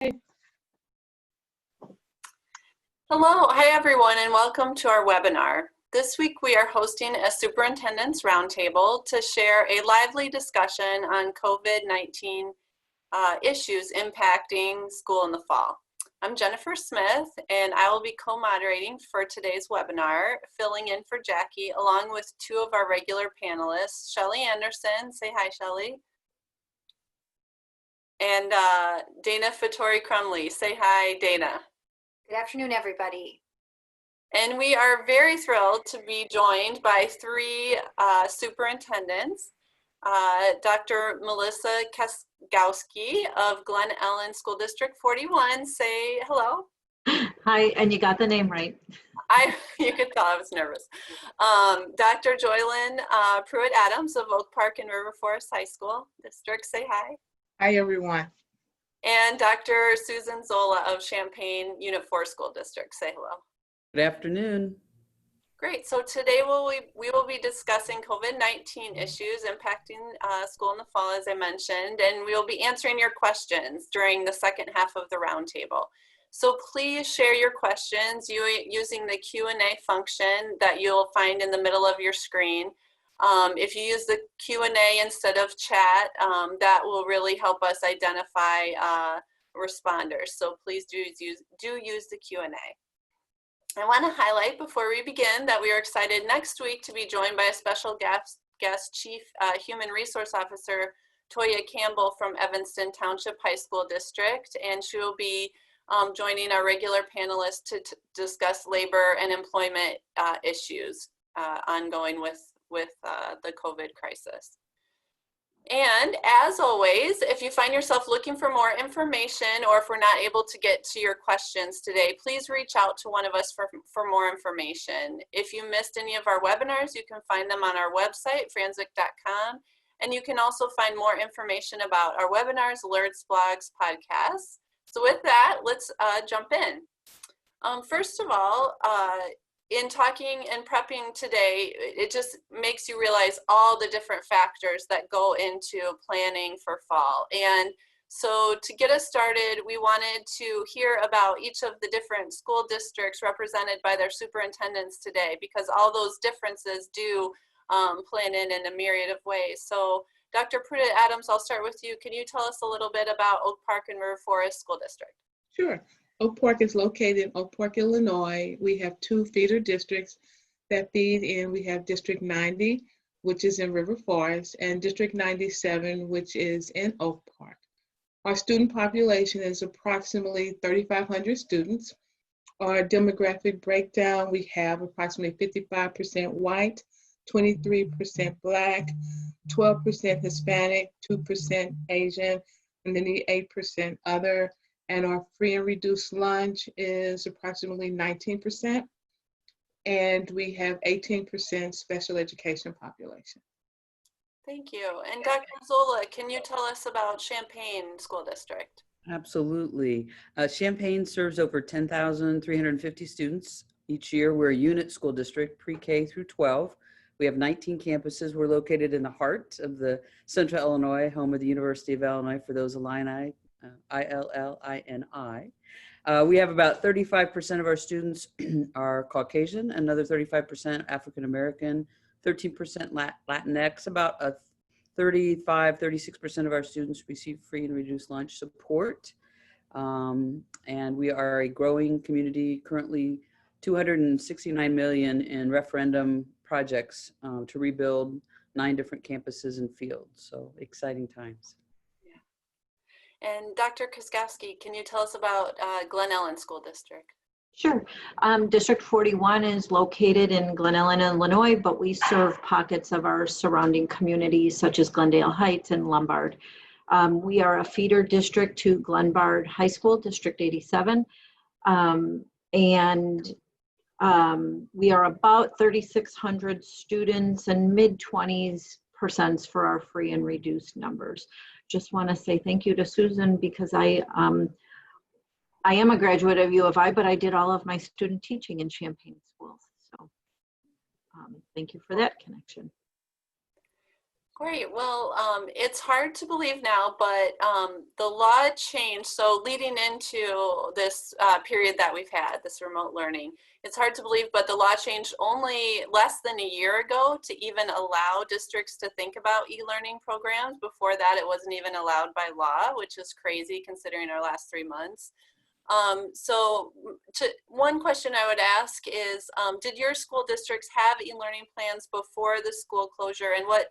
Hello, hi everyone, and welcome to our webinar. This week we are hosting a Superintendent's Roundtable to share a lively discussion on COVID-19 issues impacting school in the fall. I'm Jennifer Smith, and I will be co-moderating for today's webinar, filling in for Jackie, along with two of our regular panelists, Shelli Anderson. Say hi, Shelli. And Dana Fattore Crumley. Say hi, Dana. Good afternoon, everybody. And we are very thrilled to be joined by three superintendents. Dr. Melissa Kaczkowski of Glen, Ellyn School District 41. Say hello. Hi, and you got the name right. You could tell I was nervous. Dr. Joylynn Pruitt-Adams of Oak Park and River Forest High School District. Say hi. Hi, everyone. And Dr. Susan Zola of Champaign Unit 4 School District. Say hello. Good afternoon. Great. So today we will be discussing COVID-19 issues impacting school in the fall, as I mentioned, and we will be answering your questions during the second half of the roundtable. So please share your questions using the Q&A function that you'll find in the middle of your screen. If you use the Q&A instead of chat, that will really help us identify responders. So please do use the Q&A. I want to highlight before we begin that we are excited next week to be joined by a special guest Chief Human Resource Officer Toya Campbell from Evanston Township High School District, and she will be joining our regular panelists to discuss labor and employment issues ongoing with the COVID crisis. And as always, if you find yourself looking for more information or if we're not able to get to your questions today, please reach out to one of us for more information. If you missed any of our webinars, you can find them on our website, franczek.com, and you can also find more information about our webinars, alerts, blogs, podcasts. So with that, let's jump in. First of all, in talking and prepping today, it just makes you realize all the different factors that go into planning for fall. And so to get us started, we wanted to hear about each of the different school districts represented by their superintendents today, because all those differences do plan in a myriad of ways. So Dr. Pruitt-Adams, I'll start with you. Can you tell us a little bit about Oak Park and River Forest School District? Sure. Oak Park is located in Oak Park, Illinois. We have two feeder districts that feed in. We have District 90, which is in River Forest, and District 97, which is in Oak Park. Our student population is approximately 3,500 students. Our demographic breakdown, we have approximately 55% white, 23% Black, 12% Hispanic, 2% Asian, and then the 8% other. And our free and reduced lunch is approximately 19%. And we have 18% special education population. Thank you. And Dr. Zola, can you tell us about Champaign School District? Absolutely. Champaign serves over 10,350 students each year. We're a unit school district, pre-K through 12. We have 19 campuses. We're located in the heart of the Central Illinois, home of the University of Illinois for those Illini. ILLINI. We have about 35% of our students are Caucasian, another 35% African American, 13% Latinx, about 36% of our students receive free and reduced lunch support. And we are a growing community, currently $269 million in referendum projects to rebuild 9 different campuses and fields. So exciting times. And Dr. Kaczkowski, can you tell us about Glen, Ellyn School District? Sure. District 41 is located in Glen, Ellyn, Illinois, but we serve pockets of our surrounding communities such as Glendale Heights and Lombard. We are a feeder district to Glenbard High School, District 87. And we are about 3,600 students and mid-20s% for our free and reduced numbers. Just want to say thank you to Susan because I am a graduate of U of I, but I did all of my student teaching in Champaign schools. So thank you for that connection. Great. Well, it's hard to believe now, but the law changed. So leading into this period that we've had, this remote learning, it's hard to believe, but the law changed only less than a year ago to even allow districts to think about e-learning programs. Before that, it wasn't even allowed by law, which is crazy considering our last 3 months. One question I would ask is, did your school districts have e-learning plans before the school closure, and what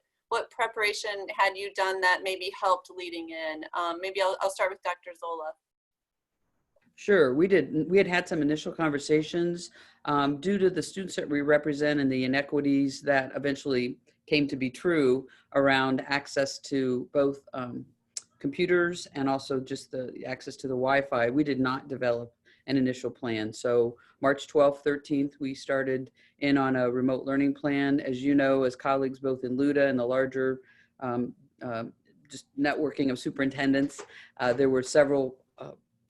preparation had you done that maybe helped leading in? Maybe I'll start with Dr. Zola. Sure, we did. We had some initial conversations due to the students that we represent and the inequities that eventually came to be true around access to both computers and also just the access to the Wi-Fi. We did not develop an initial plan. So March 12th, 13th, we started in on a remote learning plan. As you know, as colleagues both in LUDA and the larger just networking of superintendents, there were several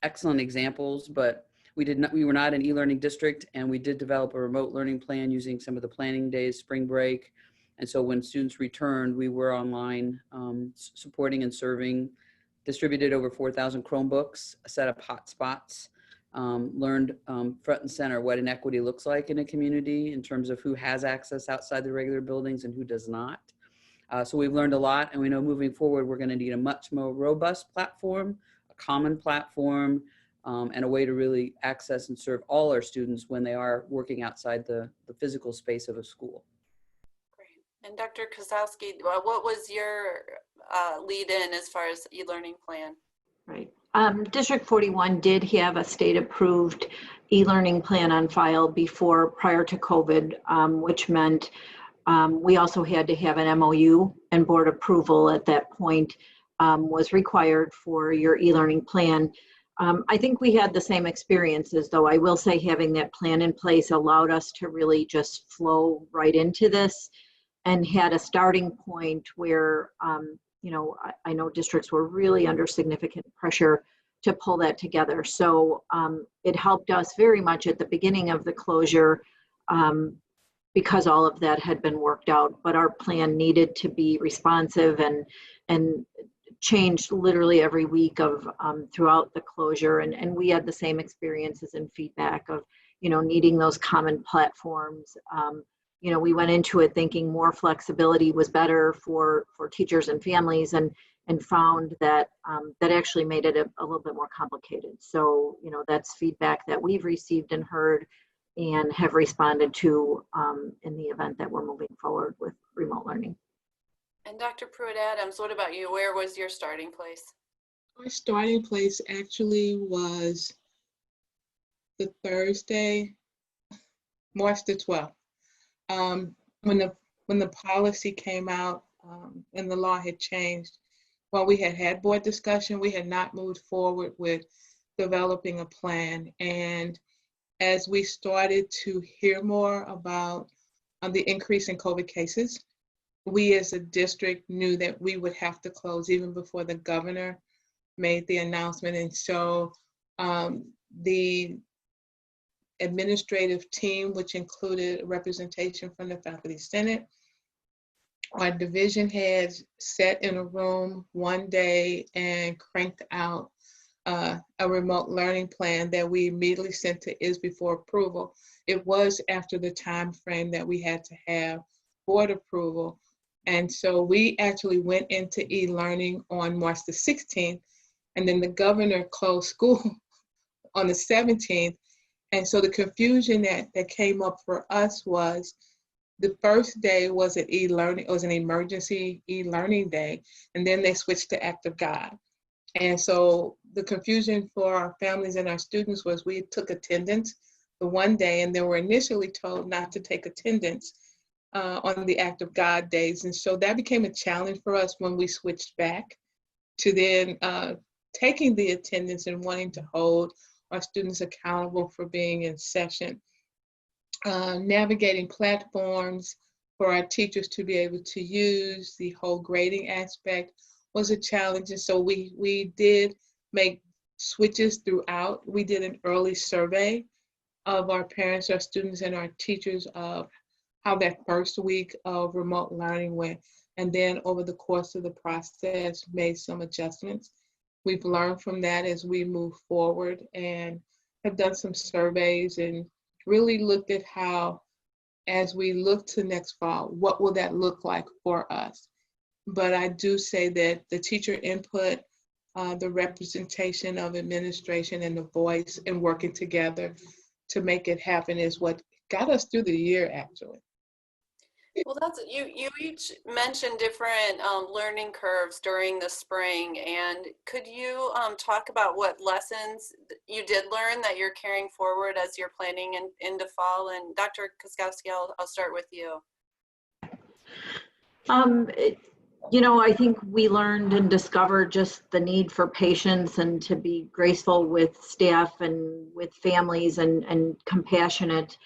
excellent examples, but we were not an e-learning district, and we did develop a remote learning plan using some of the planning days, spring break. And so when students returned, we were online supporting and serving, distributed over 4,000 Chromebooks, set up hotspots, learned front and center what inequity looks like in a community in terms of who has access outside the regular buildings and who does not. So we've learned a lot, and we know moving forward, we're going to need a much more robust platform, a common platform, and a way to really access and serve all our students when they are working outside the physical space of a school. Great. And Dr. Kaczkowski, what was your lead in as far as e-learning plan? Right. District 41 did have a state-approved e-learning plan on file prior to COVID, which meant we also had to have an MOU, and board approval at that point was required for your e-learning plan. I think we had the same experiences, though. I will say having that plan in place allowed us to really just flow right into this, and had a starting point where you know, I know districts were really under significant pressure to pull that together. So it helped us very much at the beginning of the closure because all of that had been worked out, but our plan needed to be responsive and changed literally every week of throughout the closure. And we had the same experiences and feedback of, you know, needing those common platforms. You know, we went into it thinking more flexibility was better for teachers and families, and found that that actually made it a little bit more complicated. So, you know, that's feedback that we've received and heard and have responded to in the event that we're moving forward with remote learning. And Dr. Pruitt-Adams, what about you? Where was your starting place? Our starting place actually was the Thursday, March the 12th. When the policy came out and the law had changed, while we had board discussion, we had not moved forward with developing a plan. And as we started to hear more about the increase in COVID cases, we as a district knew that we would have to close even before the governor made the announcement. And so the administrative team, which included representation from the faculty senate, our division heads sat in a room one day and cranked out a remote learning plan that we immediately sent to ISB for approval. It was after the time frame that we had to have board approval. And so we actually went into e-learning on March the 16th, and then the governor closed school on the 17th. And so the confusion that came up for us was the first day was an e-learning, it was an emergency e-learning day, and then they switched to Act of God. And so the confusion for our families and our students was we took attendance the one day, and they were initially told not to take attendance on the Act of God days. And so that became a challenge for us when we switched back to then taking the attendance and wanting to hold our students accountable for being in session. Navigating platforms for our teachers to be able to use, the whole grading aspect was a challenge. And so we did make switches throughout. We did an early survey of our parents, our students, and our teachers of how that first week of remote learning went. and then over the course of the process made some adjustments. We've learned from that as we move forward and have done some surveys and really looked at how, as we look to next fall, what will that look like for us? But I do say that the teacher input, the representation of administration and the voice and working together to make it happen is what got us through the year, actually. Well, that's you each mentioned different learning curves during the spring, and could you talk about what lessons you did learn that you're carrying forward as you're planning into fall? And Dr. Kaczkowski, I'll start with you. You know, I think we learned and discovered just the need for patience and to be graceful with staff and with families and compassionate.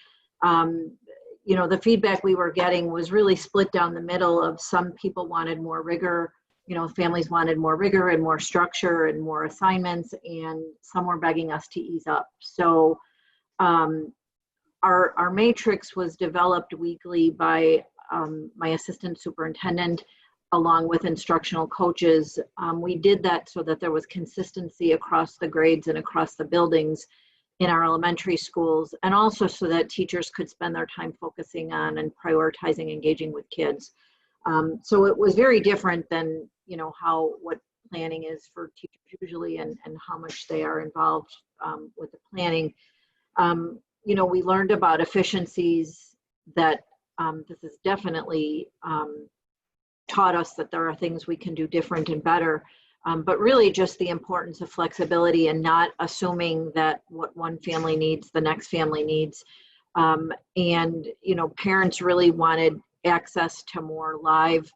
You know, the feedback we were getting was really split down the middle of some people wanted more rigor, you know, families wanted more rigor and more structure and more assignments, and some were begging us to ease up. So our matrix was developed weekly by my assistant superintendent, along with instructional coaches. We did that so that there was consistency across the grades and across the buildings in our elementary schools, and also so that teachers could spend their time focusing on and prioritizing engaging with kids. So it was very different than, you know, what planning is for teachers usually, and how much they are involved with the planning. You know, we learned about efficiencies that this has definitely taught us that there are things we can do different and better. But really just the importance of flexibility and not assuming that what one family needs, the next family needs. And, you know, parents really wanted access to more live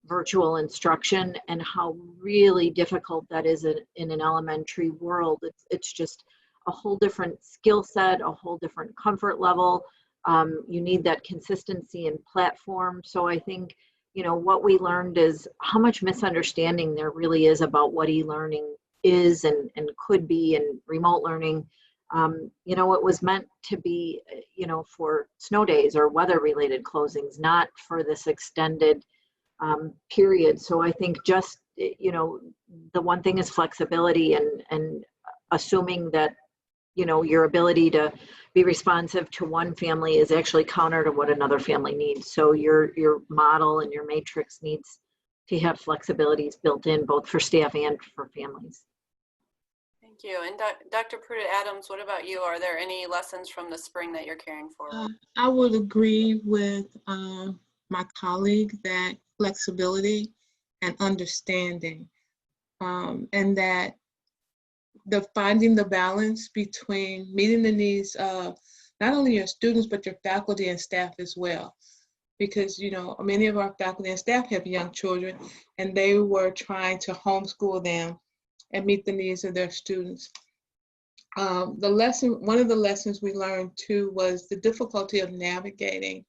virtual instruction, and how really difficult that is in an elementary world. It's just a whole different skill set, a whole different comfort level. You need that consistency and platform. So I think, you know, what we learned is how much misunderstanding there really is about what e-learning is and could be, and remote learning. You know, it was meant to be, you know, for snow days or weather-related closings, not for this extended period. So I think just, you know, the one thing is flexibility and assuming that, you know, your ability to be responsive to one family is actually counter to what another family needs. So your model and your matrix needs to have flexibilities built in, both for staff and for families. Thank you. And Dr. Pruitt-Adams, what about you? Are there any lessons from the spring that you're carrying forward? I would agree with my colleague that flexibility and understanding, and that finding the balance between meeting the needs of not only your students, but your faculty and staff as well. Because, you know, many of our faculty and staff have young children, and they were trying to homeschool them and meet the needs of their students. One of the lessons we learned too was the difficulty of navigating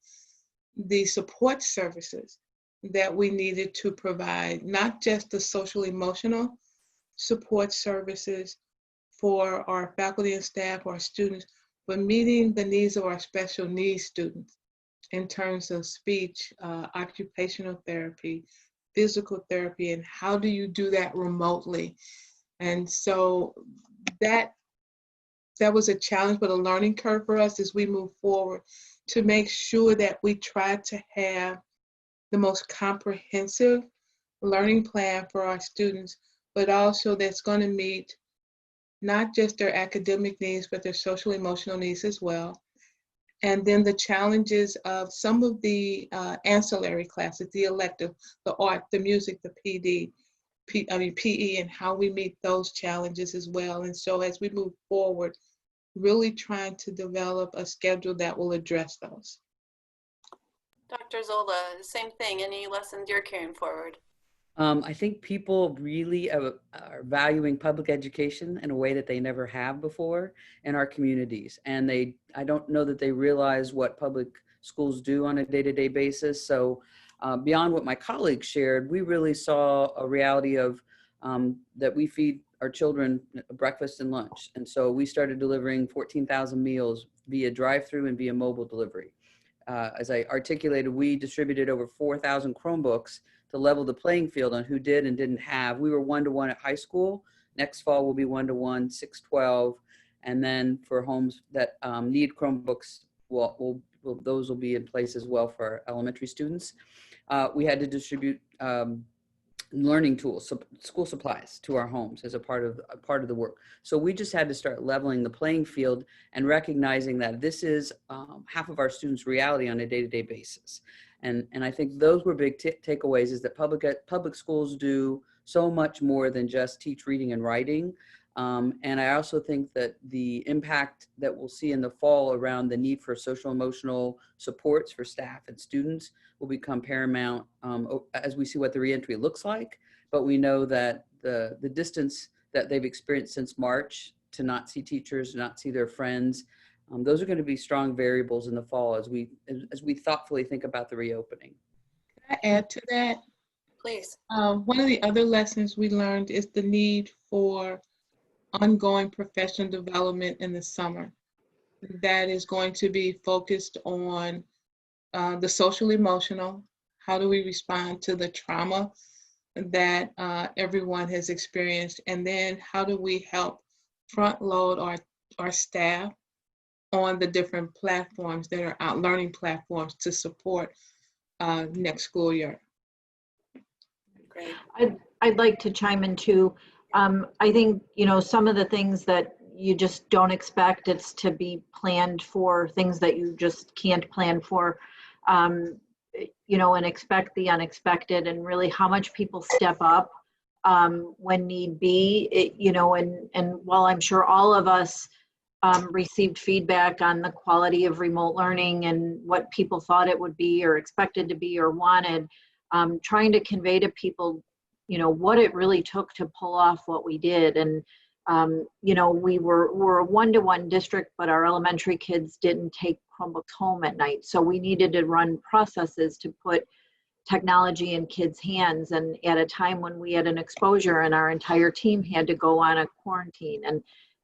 the support services that we needed to provide, not just the social emotional support services for our faculty and staff, our students, but meeting the needs of our special needs students in terms of speech, occupational therapy, physical therapy, and how do you do that remotely? And so that was a challenge, but a learning curve for us as we move forward to make sure that we try to have the most comprehensive learning plan for our students, but also that's going to meet not just their academic needs, but their social emotional needs as well. And then the challenges of some of the ancillary classes, the elective, the art, the music, the PE, and how we meet those challenges as well. And so as we move forward, really trying to develop a schedule that will address those. Dr. Zola, same thing. Any lessons you're carrying forward? I think people really are valuing public education in a way that they never have before in our communities. And I don't know that they realize what public schools do on a day-to-day basis. So beyond what my colleagues shared, we really saw a reality of that we feed our children breakfast and lunch. And so we started delivering 14,000 meals via drive-through and via mobile delivery. As I articulated, we distributed over 4,000 Chromebooks to level the playing field on who did and didn't have. We were 1-to-1 at high school. Next fall will be 1-to-1, 6-12. And then for homes that need Chromebooks, those will be in place as well for our elementary students. We had to distribute learning tools, school supplies to our homes as a part of the work. So we just had to start leveling the playing field and recognizing that this is half of our students' reality on a day-to-day basis. And I think those were big takeaways, is that public schools do so much more than just teach reading and writing. And I also think that the impact that we'll see in the fall around the need for social emotional supports for staff and students will become paramount as we see what the reentry looks like. But we know that the distance that they've experienced since March to not see teachers, not see their friends, those are going to be strong variables in the fall as we thoughtfully think about the reopening. Can I add to that? Please. One of the other lessons we learned is the need for ongoing professional development in the summer. That is going to be focused on the social emotional. How do we respond to the trauma that everyone has experienced? And then how do we help front load our staff on the different platforms that are out, learning platforms to support next school year? Great. I'd like to chime in too. I think, some of the things that you just don't expect, it's to be planned for, things that you just can't plan for, and expect the unexpected, and really how much people step up when need be, and while I'm sure all of us received feedback on the quality of remote learning and what people thought it would be or expected to be or wanted, trying to convey to people what it really took to pull off what we did. And, we're a 1-to-1 district, but our elementary kids didn't take Chromebooks home at night. So we needed to run processes to put technology in kids' hands. And at a time when we had an exposure and our entire team had to go on a quarantine,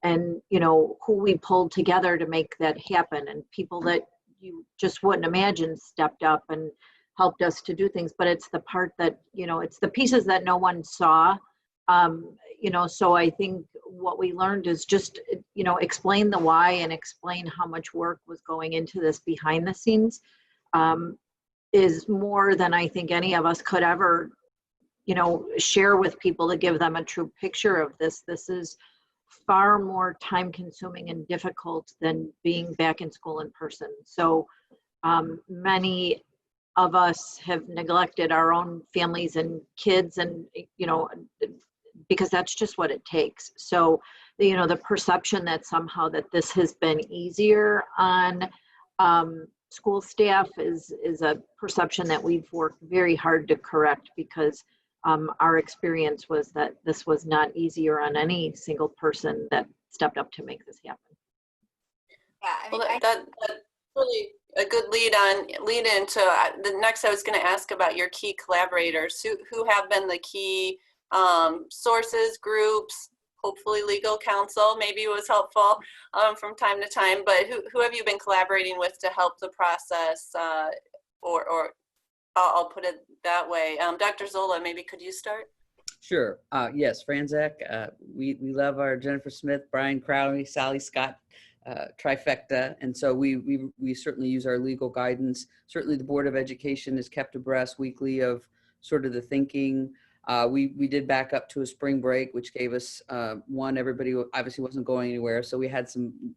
and who we pulled together to make that happen, and people that you just wouldn't imagine stepped up and helped us to do things. But it's the part that, it's the pieces that no one saw. So I think what we learned is just, explain the why and explain how much work was going into this behind the scenes is more than I think any of us could ever, share with people to give them a true picture of this. This is far more time consuming and difficult than being back in school in person. So many of us have neglected our own families and kids, and because that's just what it takes. So the perception that somehow that this has been easier on school staff is a perception that we've worked very hard to correct, because our experience was that this was not easier on any single person that stepped up to make this happen. Yeah, Well, that's really a good lead into the next. I was going to ask about your key collaborators, who have been the key sources, groups, hopefully legal counsel maybe was helpful from time to time, but who have you been collaborating with to help the process, or I'll put it that way. Dr. Zola, maybe could you start? Sure. Yes, Franczek. We love our Jennifer Smith, Brian Crowley, Sally Scott trifecta, and so we certainly use our legal guidance. Certainly, the Board of Education is kept abreast weekly of sort of the thinking. We did back up to a spring break, which gave us everybody obviously wasn't going anywhere, so we had some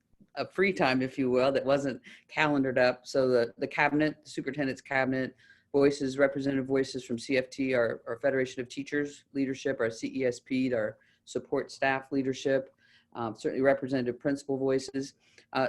free time, if you will, that wasn't calendared up. So the cabinet, the superintendent's cabinet, voices, representative voices from CFT, our Federation of Teachers leadership, our CESP, our support staff leadership, certainly representative principal voices.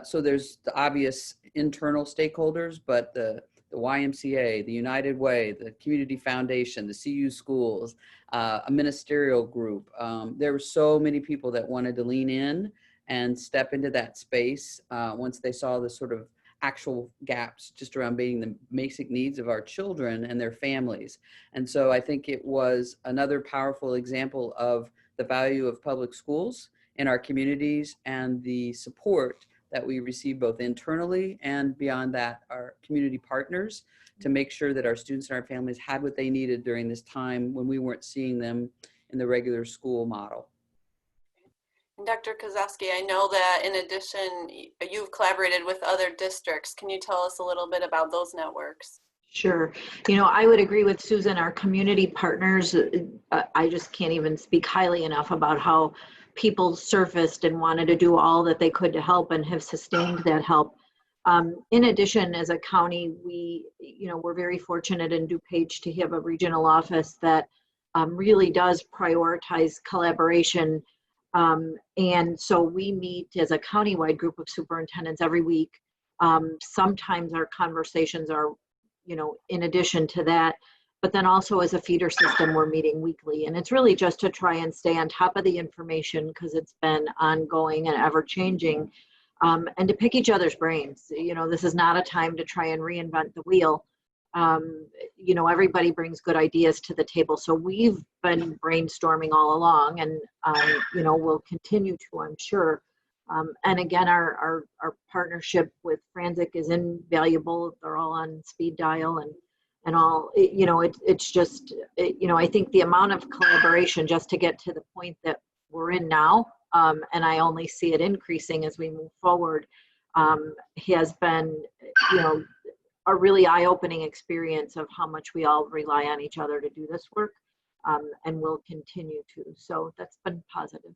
So there's the obvious internal stakeholders, but the YMCA, the United Way, the Community Foundation, the CU schools, a ministerial group. There were so many people that wanted to lean in and step into that space once they saw the sort of actual gaps just around meeting the basic needs of our children and their families. And so I think it was another powerful example of the value of public schools in our communities and the support that we receive both internally and beyond that, our community partners, to make sure that our students and our families had what they needed during this time when we weren't seeing them in the regular school model. And Dr. Kaczkowski, I know that in addition, you've collaborated with other districts. Can you tell us a little bit about those networks? Sure. You know, I would agree with Susan, our community partners, I just can't even speak highly enough about how people surfaced and wanted to do all that they could to help and have sustained that help. In addition, as a county, we're very fortunate in DuPage to have a regional office that really does prioritize collaboration. And so we meet as a countywide group of superintendents every week. Sometimes our conversations are, in addition to that, but then also as a feeder system, we're meeting weekly. And it's really just to try and stay on top of the information because it's been ongoing and ever changing, and to pick each other's brains. This is not a time to try and reinvent the wheel. Everybody brings good ideas to the table. So we've been brainstorming all along, and, we'll continue to, I'm sure. And again, our partnership with Franczek is invaluable. They're all on speed dial and all, it's just, I think the amount of collaboration just to get to the point that we're in now, and I only see it increasing as we move forward, has been, a really eye-opening experience of how much we all rely on each other to do this work, and will continue to. So that's been positive.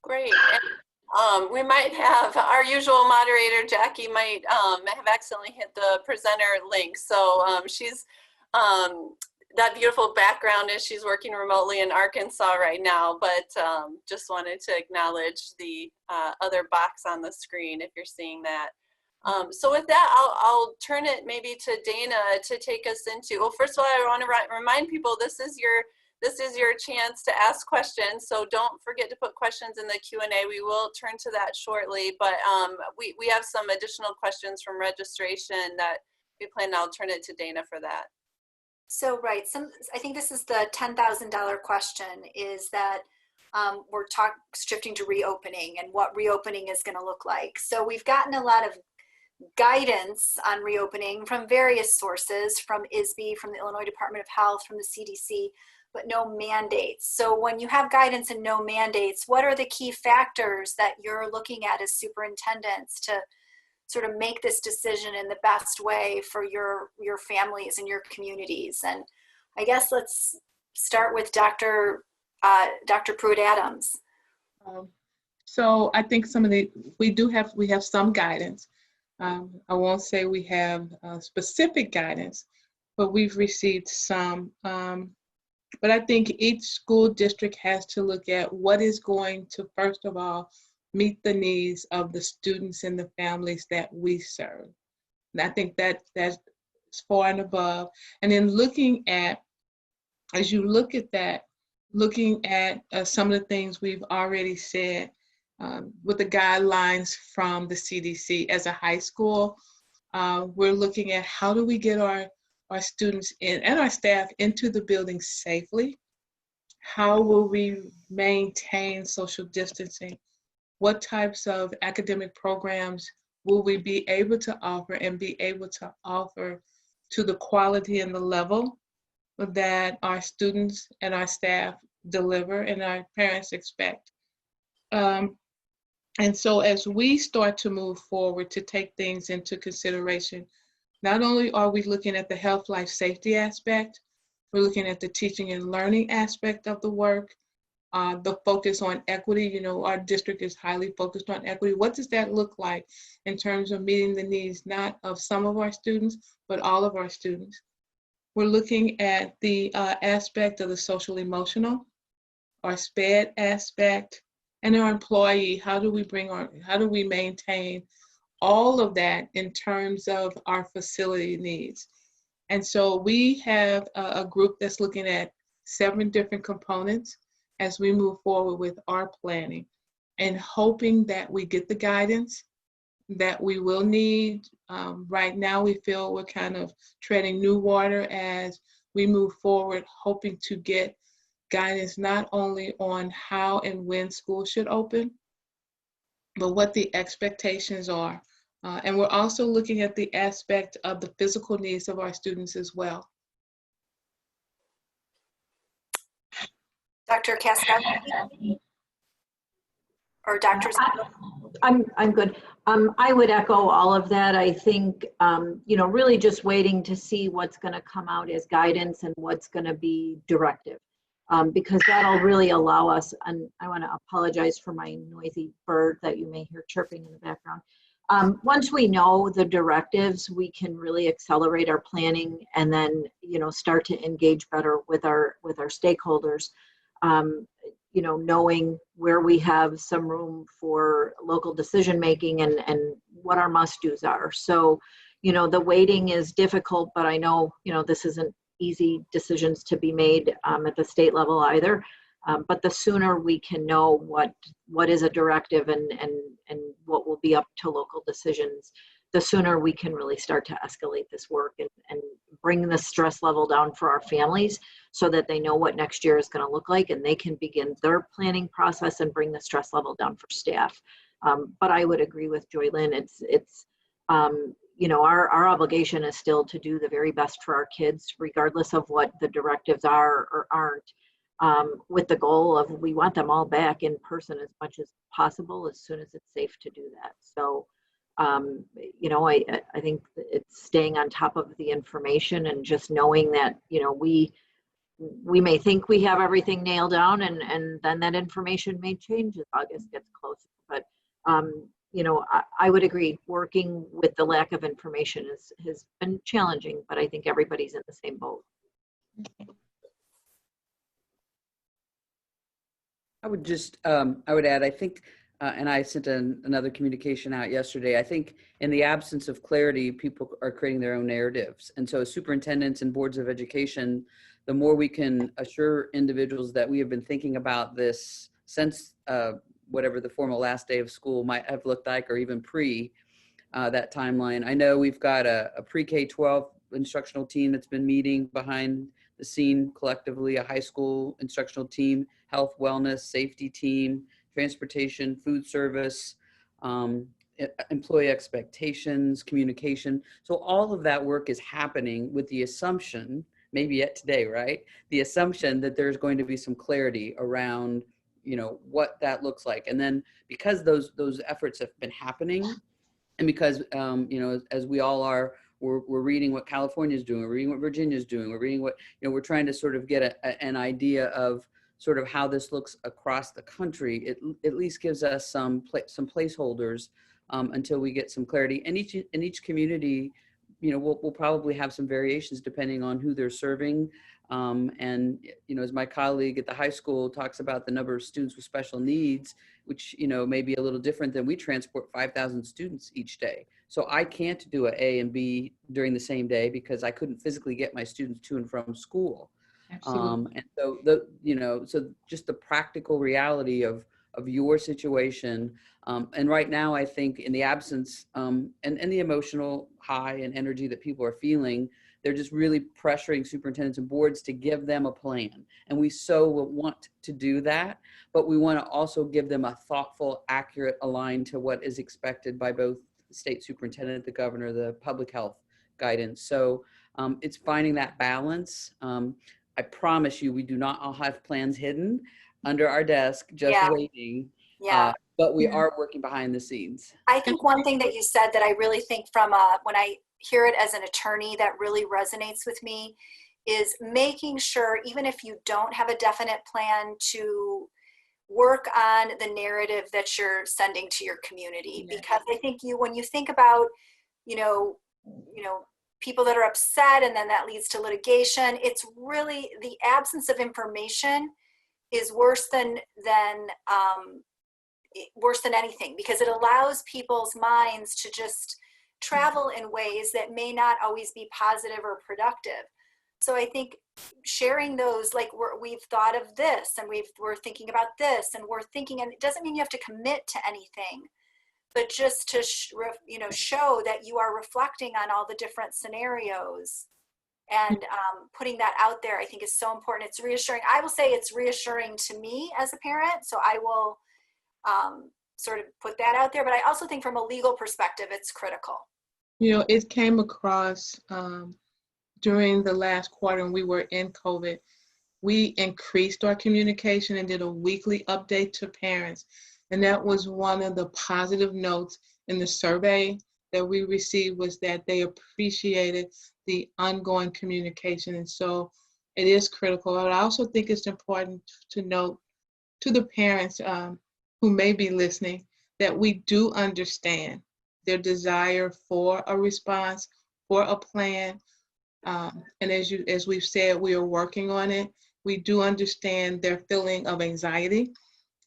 Great. And, we might have our usual moderator, Jackie, might have accidentally hit the presenter link. So she's, that beautiful background is she's working remotely in Arkansas right now, but just wanted to acknowledge the other box on the screen if you're seeing that. So with that, I'll turn it maybe to Dana to take us into, well, first of all, I want to remind people this is your chance to ask questions. So don't forget to put questions in the Q&A. We will turn to that shortly, but we have some additional questions from registration that we plan. I'll turn it to Dana for that. So, right, I think this is the $10,000 question, is that we're shifting to reopening and what reopening is going to look like. So we've gotten a lot of guidance on reopening from various sources, from ISB, from the Illinois Department of Health, from the CDC, but no mandates. So when you have guidance and no mandates, what are the key factors that you're looking at as superintendents to sort of make this decision in the best way for your families and your communities? And I guess let's start with Dr. Pruitt-Adams. So I think we have some guidance. I won't say we have specific guidance, but we've received some. But I think each school district has to look at what is going to, first of all, meet the needs of the students and the families that we serve. And I think that's far and above. And then looking at, as you look at that, looking at some of the things we've already said with the guidelines from the CDC as a high school, we're looking at how do we get our students in and our staff into the building safely? How will we maintain social distancing? What types of academic programs will we be able to offer and be able to offer to the quality and the level that our students and our staff deliver and our parents expect? And so as we start to move forward to take things into consideration, not only are we looking at the health, life, safety aspect, we're looking at the teaching and learning aspect of the work, the focus on equity. Our district is highly focused on equity. What does that look like in terms of meeting the needs, not of some of our students, but all of our students? We're looking at the aspect of the social emotional, our SPED aspect, and our employee. How do we maintain all of that in terms of our facility needs? And so we have a group that's looking at 7 different components as we move forward with our planning, and hoping that we get the guidance that we will need. Right now we feel we're kind of treading new water as we move forward, hoping to get guidance not only on how and when school should open, but what the expectations are And we're also looking at the aspect of the physical needs of our students as well. Dr. Kaczkowski or Dr. Zola? I'm good. I would echo all of that. I think, really just waiting to see what's going to come out as guidance and what's going to be directive, because that'll really allow us, and I want to apologize for my noisy bird that you may hear chirping in the background. Once we know the directives, we can really accelerate our planning and then, start to engage better with our stakeholders. Knowing where we have some room for local decision making and what our must-dos are. So, the waiting is difficult, but I know, this isn't easy decisions to be made at the state level either. But the sooner we can know what is a directive and what will be up to local decisions, the sooner we can really start to escalate this work and bring the stress level down for our families so that they know what next year is going to look like and they can begin their planning process and bring the stress level down for staff. But I would agree with Joylynn. It's our obligation is still to do the very best for our kids, regardless of what the directives are or aren't, with the goal of we want them all back in person as much as possible as soon as it's safe to do that. So, I think it's staying on top of the information and just knowing that, we may think we have everything nailed down and then that information may change as August gets closer. But, I would agree, working with the lack of information has been challenging, but I think everybody's in the same boat. I would just, I would add, I think, and I sent another communication out yesterday, I think in the absence of clarity, people are creating their own narratives. And so as superintendents and boards of education, the more we can assure individuals that we have been thinking about this since whatever the formal last day of school might have looked like, or even pre that timeline. I know we've got a pre-K-12 instructional team that's been meeting behind the scene collectively, a high school instructional team, health, wellness, safety team, transportation, food service, employee expectations, communication. So all of that work is happening with the assumption, maybe yet today, right? The assumption that there's going to be some clarity around, what that looks like. And then because those efforts have been happening, and because, as we all are, we're reading what California is doing, we're reading what Virginia is doing, we're reading what, we're trying to sort of get an idea of sort of how this looks across the country. It at least gives us some placeholders until we get some clarity. And each community, we'll probably have some variations depending on who they're serving. And, as my colleague at the high school talks about the number of students with special needs, which, may be a little different than we transport 5,000 students each day. So I can't do an A and B during the same day because I couldn't physically get my students to and from school. And so so just the practical reality of your situation. And right now, I think in the absence and the emotional high and energy that people are feeling, they're just really pressuring superintendents and boards to give them a plan. And we so want to do that, but we want to also give them a thoughtful, accurate, aligned to what is expected by both the state superintendent, the governor, the public health guidance. So it's finding that balance. I promise you, we do not all have plans hidden under our desk, just waiting. Yeah. But we are working behind the scenes. I think one thing that you said that I really think from when I hear it as an attorney that really resonates with me is making sure, even if you don't have a definite plan, to work on the narrative that you're sending to your community. Yeah. Because I think when you think about, people that are upset and then that leads to litigation, it's really the absence of information is worse than anything, because it allows people's minds to just travel in ways that may not always be positive or productive. So I think sharing those, like we've thought of this and we're thinking about this and we're thinking, and it doesn't mean you have to commit to anything, but just to show that you are reflecting on all the different scenarios and putting that out there, I think is so important. It's reassuring. I will say it's reassuring to me as a parent. So I will sort of put that out there. But I also think from a legal perspective, it's critical. You know, it came across during the last quarter when we were in COVID. We increased our communication and did a weekly update to parents. And that was one of the positive notes in the survey that we received, was that they appreciated the ongoing communication. And so it is critical. But I also think it's important to note to the parents who may be listening that we do understand their desire for a response, for a plan. And as we've said, we are working on it. We do understand their feeling of anxiety,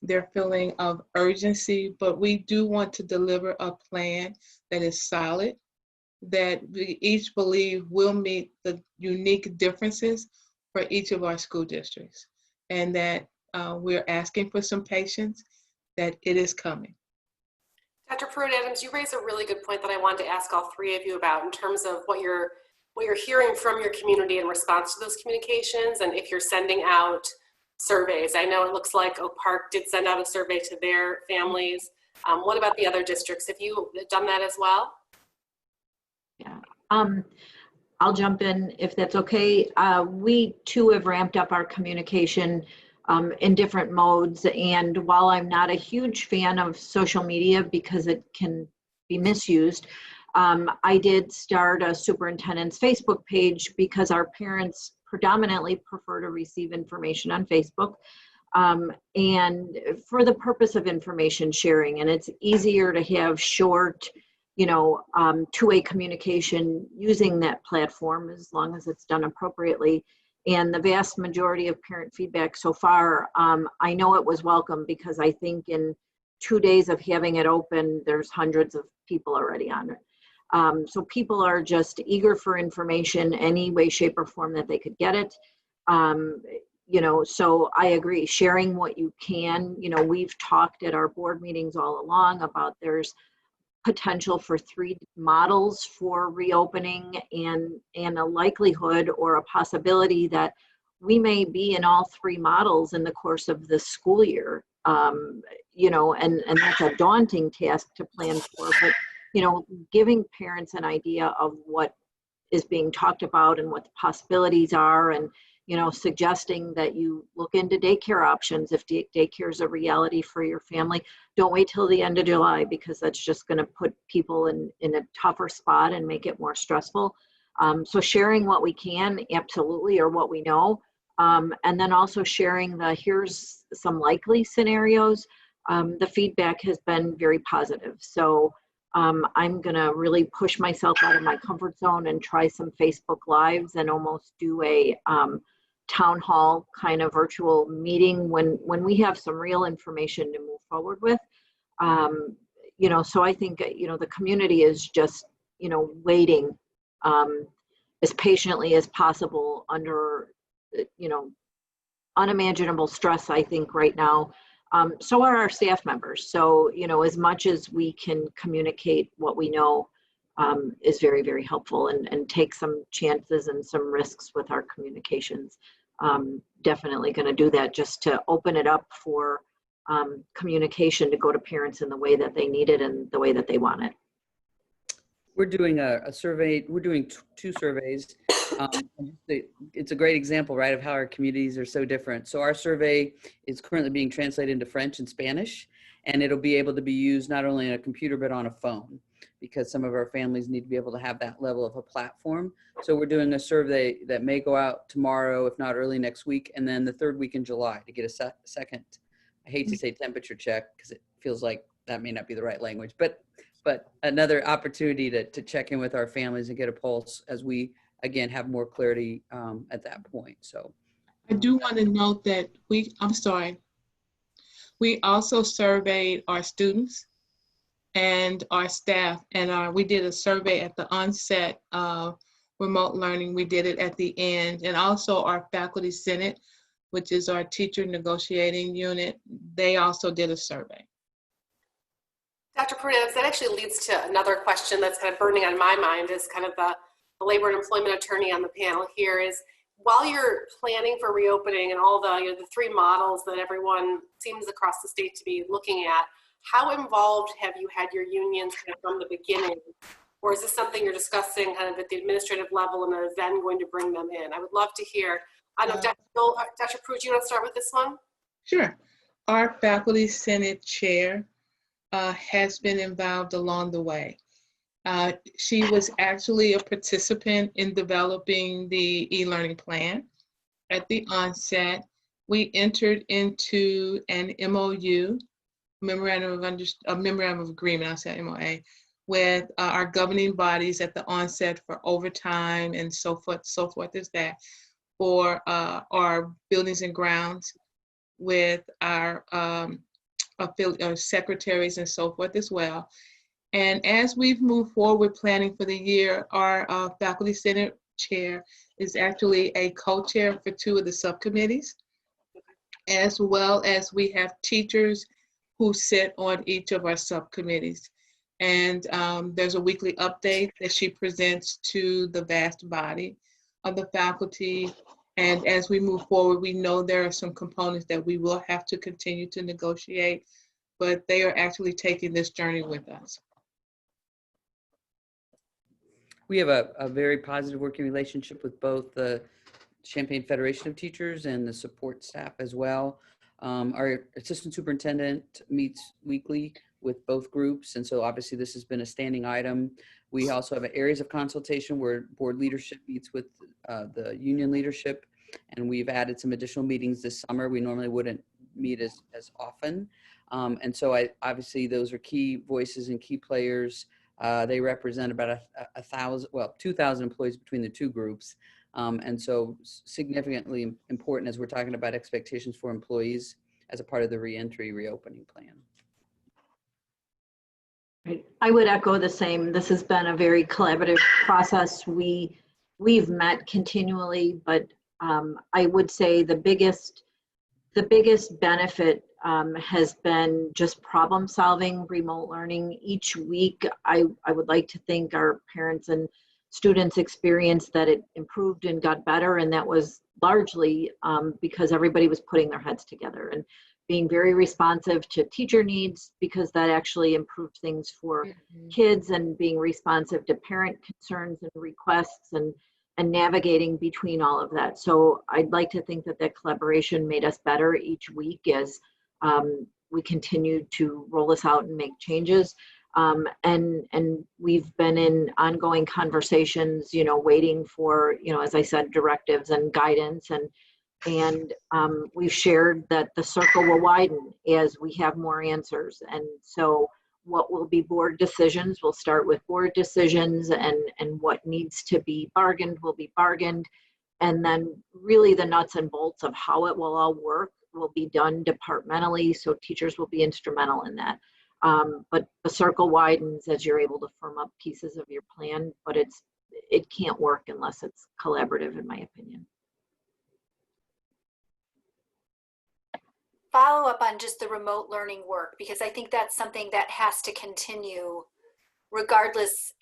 their feeling of urgency, but we do want to deliver a plan that is solid, that we each believe will meet the unique differences for each of our school districts, and that we're asking for some patience, that it is coming. Dr. Pruitt-Adams, you raised a really good point that I wanted to ask all three of you about in terms of what you're hearing from your community in response to those communications, and if you're sending out surveys. I know it looks like Oak Park did send out a survey to their families. What about the other districts? Have you done that as well? Yeah, I'll jump in if that's okay. We too have ramped up our communication in different modes. And while I'm not a huge fan of social media because it can be misused, I did start a superintendent's Facebook page because our parents predominantly prefer to receive information on Facebook, and for the purpose of information sharing. And it's easier to have short, two-way communication using that platform as long as it's done appropriately. And the vast majority of parent feedback so far, I know it was welcome, because I think in 2 days of having it open, there's hundreds of people already on it. So people are just eager for information any way, shape, or form that they could get it. So I agree, sharing what you can. We've talked at our board meetings all along about there's potential for 3 models for reopening, and a likelihood or a possibility that we may be in all 3 models in the course of the school year. And that's a daunting task to plan for, but giving parents an idea of what is being talked about and what the possibilities are, and suggesting that you look into daycare options if daycare is a reality for your family. Don't wait till the end of July, because that's just going to put people in a tougher spot and make it more stressful. So sharing what we can, absolutely, or what we know, and then also sharing here's some likely scenarios. The feedback has been very positive. So I'm going to really push myself out of my comfort zone and try some Facebook Lives and almost do a town hall kind of virtual meeting when we have some real information to move forward with. So I think, the community is just, waiting as patiently as possible under, unimaginable stress, I think, right now. So are our staff members. So, as much as we can communicate what we know is very, very helpful, and take some chances and some risks with our communications. Definitely going to do that just to open it up for communication to go to parents in the way that they need it and the way that they want it. We're doing a survey. We're doing 2 surveys. It's a great example, right, of how our communities are so different. So our survey is currently being translated into French and Spanish, and it'll be able to be used not only on a computer but on a phone, because some of our families need to be able to have that level of a platform. So we're doing a survey that may go out tomorrow, if not early next week, and then the 3rd week in July to get a second, I hate to say temperature check because it feels like that may not be the right language, but another opportunity to check in with our families and get a pulse as we, again, have more clarity at that point. So I do want to note that we also surveyed our students and our staff, and we did a survey at the onset of remote learning. We did it at the end, and also our faculty senate, which is our teacher negotiating unit. They also did a survey. Dr. Pruitt-Adams, that actually leads to another question that's kind of burning on my mind as kind of the labor and employment attorney on the panel here, is while you're planning for reopening and all the, the 3 models that everyone seems across the state to be looking at, how involved have you had your unions kind of from the beginning? Or is this something you're discussing kind of at the administrative level and are then going to bring them in? I would love to hear. I know, Dr. Pruitt, you want to start with this one? Sure. Our Faculty Senate Chair has been involved along the way. She was actually a participant in developing the e-learning plan. At the onset, we entered into an MOU, memorandum of agreement, I'll say MOA, with our governing bodies at the onset for overtime and so forth as that, for our buildings and grounds, with our secretaries and so forth as well. And as we've moved forward planning for the year, our Faculty Senate Chair is actually a co-chair for 2 of the subcommittees, as well as we have teachers who sit on each of our subcommittees. And there's a weekly update that she presents to the vast body of the faculty. And as we move forward, we know there are some components that we will have to continue to negotiate, but they are actually taking this journey with us. We have a very positive working relationship with both the Champaign Federation of Teachers and the support staff as well. Our assistant superintendent meets weekly with both groups, and so obviously this has been a standing item. We also have areas of consultation where board leadership meets with the union leadership, and we've added some additional meetings this summer. We normally wouldn't meet as often, and so obviously those are key voices and key players. They represent about 2,000 employees between the 2 groups. And so significantly important as we're talking about expectations for employees as a part of the reentry reopening plan. Right. I would echo the same. This has been a very collaborative process. We've met continually, but I would say the biggest benefit has been just problem solving, remote learning. Each week, I would like to think our parents and students experienced that it improved and got better, and that was largely because everybody was putting their heads together and being very responsive to teacher needs, because that actually improved things for kids, and being responsive to parent concerns and requests, and navigating between all of that. So I'd like to think that that collaboration made us better each week as we continue to roll this out and make changes. And we've been in ongoing conversations, waiting for, as I said, directives and guidance, and we've shared that the circle will widen as we have more answers. And so what will be board decisions, we'll start with board decisions, and what needs to be bargained will be bargained. And then really the nuts and bolts of how it will all work will be done departmentally. So teachers will be instrumental in that. But the circle widens as you're able to firm up pieces of your plan, but it can't work unless it's collaborative, in my opinion. Follow up on just the remote learning work, because I think that's something that has to continue regardless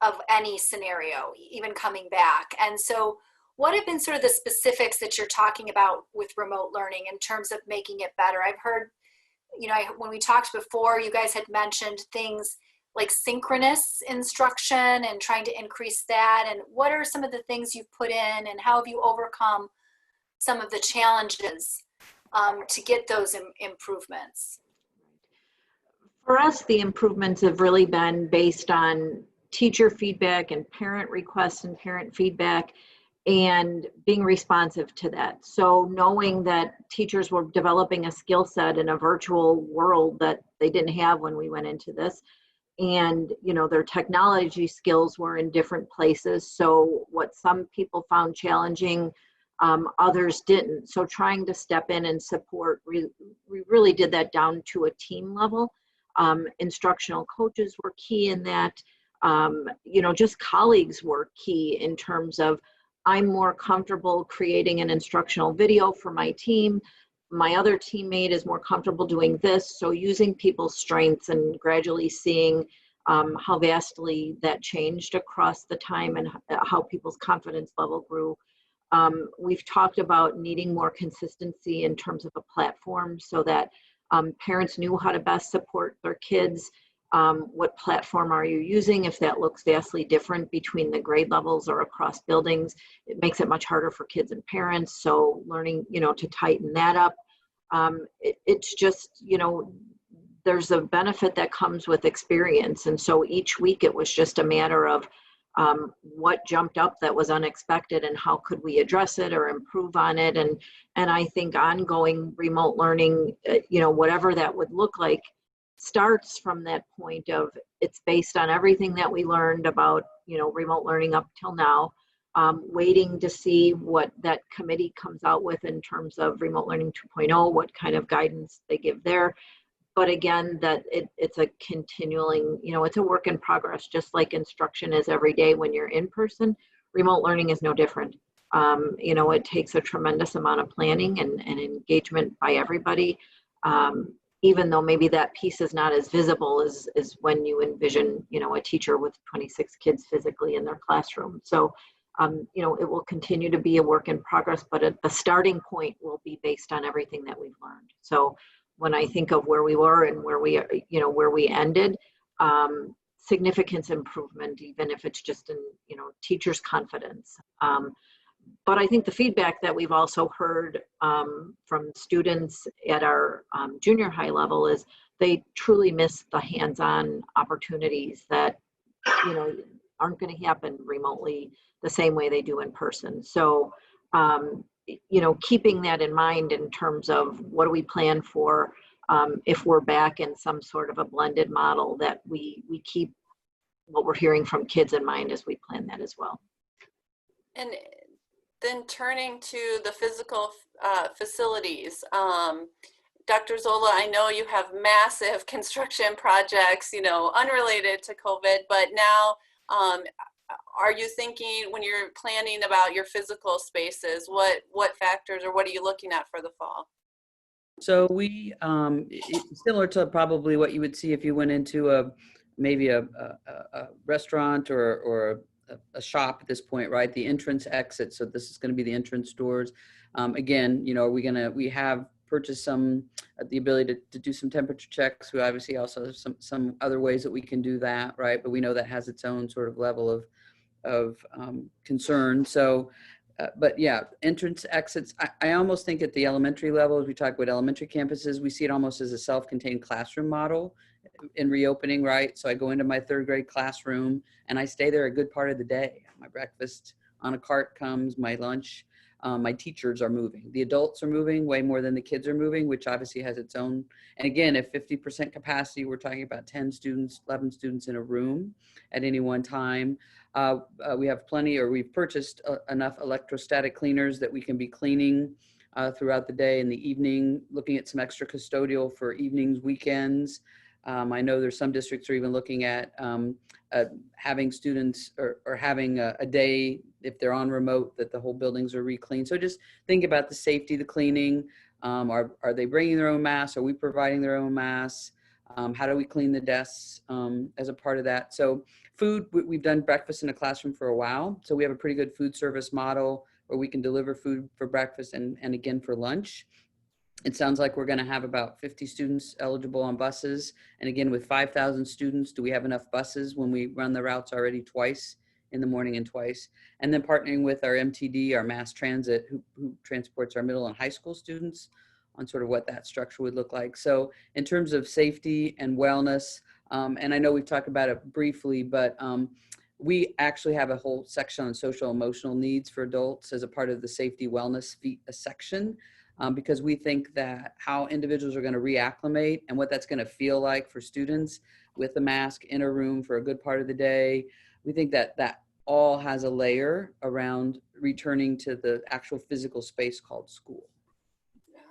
of any scenario, even coming back. And so what have been sort of the specifics that you're talking about with remote learning in terms of making it better? I've heard, when we talked before, you guys had mentioned things like synchronous instruction and trying to increase that. And what are some of the things you've put in, and how have you overcome some of the challenges to get those improvements? For us, the improvements have really been based on teacher feedback and parent requests and parent feedback, and being responsive to that. So knowing that teachers were developing a skill set in a virtual world that they didn't have when we went into this, and their technology skills were in different places. So what some people found challenging, others didn't. So trying to step in and support, we really did that down to a team level. Instructional coaches were key in that. Just colleagues were key in terms of, I'm more comfortable creating an instructional video for my team. My other teammate is more comfortable doing this. So using people's strengths and gradually seeing how vastly that changed across the time, and how people's confidence level grew. We've talked about needing more consistency in terms of a platform, so that Parents knew how to best support their kids. What platform are you using? If that looks vastly different between the grade levels or across buildings, it makes it much harder for kids and parents. So learning, to tighten that up. It's just, there's a benefit that comes with experience. And so each week it was just a matter of what jumped up that was unexpected and how could we address it or improve on it. And I think ongoing remote learning, whatever that would look like, starts from that point of it's based on everything that we learned about, remote learning up till now, waiting to see what that committee comes out with in terms of remote learning 2.0, what kind of guidance they give there. But again, that it's a continuing, it's a work in progress, just like instruction is every day when you're in person. Remote learning is no different. It takes a tremendous amount of planning and engagement by everybody, even though maybe that piece is not as visible as when you envision, a teacher with 26 kids physically in their classroom. So, it will continue to be a work in progress, but the starting point will be based on everything that we've learned. So when I think of where we were and where we ended, significant improvement, even if it's just in, teachers' confidence. But I think the feedback that we've also heard from students at our junior high level is they truly miss the hands-on opportunities that, aren't going to happen remotely the same way they do in person. So, keeping that in mind in terms of what do we plan for if we're back in some sort of a blended model, that we keep what we're hearing from kids in mind as we plan that as well. And then turning to the physical facilities, Dr. Zola, I know you have massive construction projects, unrelated to COVID, but now are you thinking when you're planning about your physical spaces, what factors or what are you looking at for the fall? So we, similar to probably what you would see if you went into maybe a restaurant or a shop at this point, right? The entrance exit. So this is going to be the entrance doors. Again, we have purchased the ability to do some temperature checks. We obviously also have some other ways that we can do that, right? But we know that has its own sort of level of concern. So, but yeah, entrance exits. I almost think at the elementary level, as we talk about elementary campuses, we see it almost as a self-contained classroom model in reopening, right? So I go into my 3rd grade classroom and I stay there a good part of the day. My breakfast on a cart comes, my lunch, my teachers are moving. The adults are moving way more than the kids are moving, which obviously has its own. And again, at 50% capacity, we're talking about 10 students, 11 students in a room at any one time. We have plenty, or we've purchased enough electrostatic cleaners that we can be cleaning throughout the day and the evening, looking at some extra custodial for evenings, weekends. I know there's some districts are even looking at having students or having a day, if they're on remote, that the whole buildings are re-cleaned. So just think about the safety, the cleaning. Are they bringing their own masks? Are we providing their own masks? How do we clean the desks as a part of that? So food, we've done breakfast in a classroom for a while. So we have a pretty good food service model where we can deliver food for breakfast and again for lunch. It sounds like we're going to have about 50 students eligible on buses. And again, with 5,000 students, do we have enough buses when we run the routes already twice in the morning and twice? And then partnering with our MTD, our mass transit, who transports our middle and high school students on sort of what that structure would look like. So in terms of safety and wellness, and I know we've talked about it briefly, but we actually have a whole section on social emotional needs for adults as a part of the safety wellness section. Because we think that how individuals are going to reacclimate and what that's going to feel like for students with a mask in a room for a good part of the day. We think that that all has a layer around returning to the actual physical space called school. Yeah.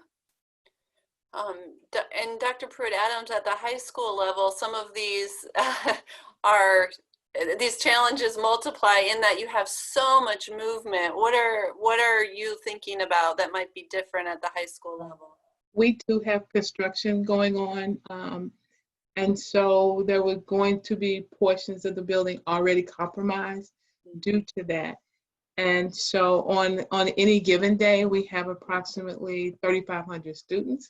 And Dr. Pruitt-Adams, at the high school level, some of these these challenges multiply in that you have so much movement. What are you thinking about that might be different at the high school level? We do have construction going on. And so there were going to be portions of the building already compromised due to that. And so on any given day, we have approximately 3,500 students.